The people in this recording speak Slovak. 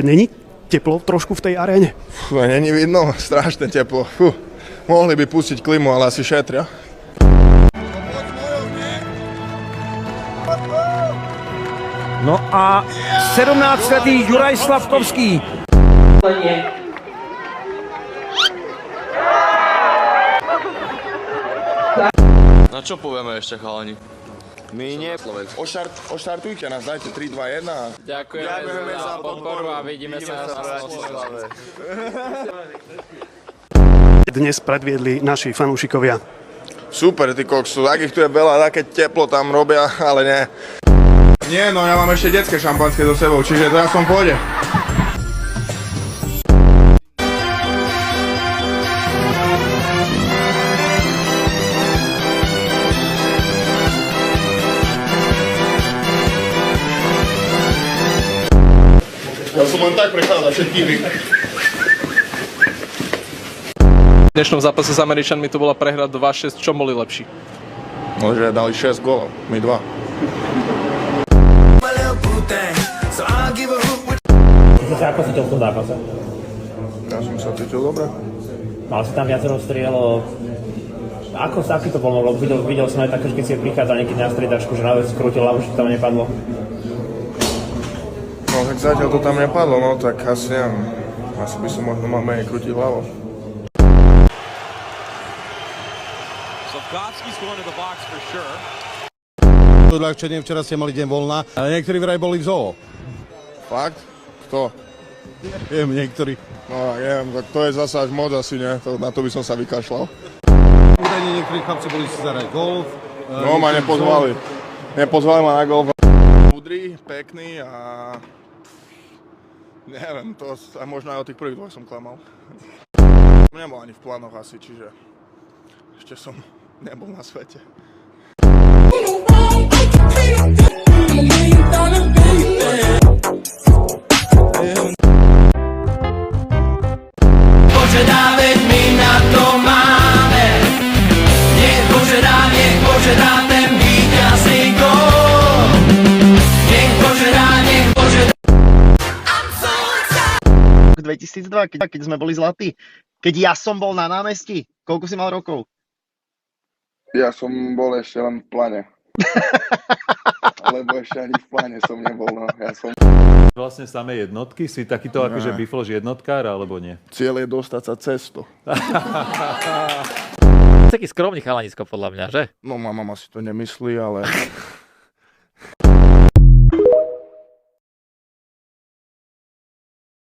Není teplo trošku v tej aréne? Není vidno, strašne teplo. Mohli by pustiť klimu, ale asi šetria. No a 17-letý Juraj Slavkovský. Na čo povieme ešte, chalani? My nie. Oštartujte nás, dajte 3, 2, 1. Ďakujeme za podporu a vidíme sa na Bratislave. Dnes predviedli naši fanúšikovia. Super, ty koksu, takých tu je veľa, také teplo tam robia, ale nie. Nie, no ja mám ešte detské šampanské so sebou, čiže to ja som v pohode. Ja som len tak prechádzal všetkými. V dnešnom zápase s Američanmi to bola prehra 2-6, čo boli lepší? No, že dali 6 gólov, my 2. Ako si to v tom zápase? Ja som sa cítil dobre. Mal si tam viacero strielov. Aký to bol? Lebo videl som aj také, keď si prichádzal niekedy na striedačku, že naozaj skrutil hlavu, že to tam nepadlo. No tak zatiaľ to tam nepadlo, no tak asi neviem. Asi by som možno mal menej krútiť hlavou. Odľahčenie, včera ste mali deň voľna, ale niektorí vraj boli v zoo. Fakt? Kto? Neviem, niektorí. No neviem, tak to je zasa až moc asi, nie? Na to by som sa vykašľal. Údajne niektorí chlapci boli si zahrať golf. No ma nepozvali. Nepozvali ma na golf. Múdry, pekný a... Neviem, to a možno aj o tých prvých dvoch som klamal. Nebol ani v plánoch asi, čiže ešte som nebol na svete. Bože dá, veď my na to máme. Nech Bože dá ten víťazný gól. Nech Bože dá. 2002, keď sme boli zlatí. Keď ja som bol na námestí. Koľko si mal rokov? Ja som bol ešte len v pláne. Lebo ešte ani v pláne som nebol, no. Ja som... Vlastne samé jednotky? Si takýto akože biflož jednotkár, alebo nie? Cieľ je dostať sa cez to. Taký skromný chalanisko podľa mňa, že? No mama si to nemyslí, ale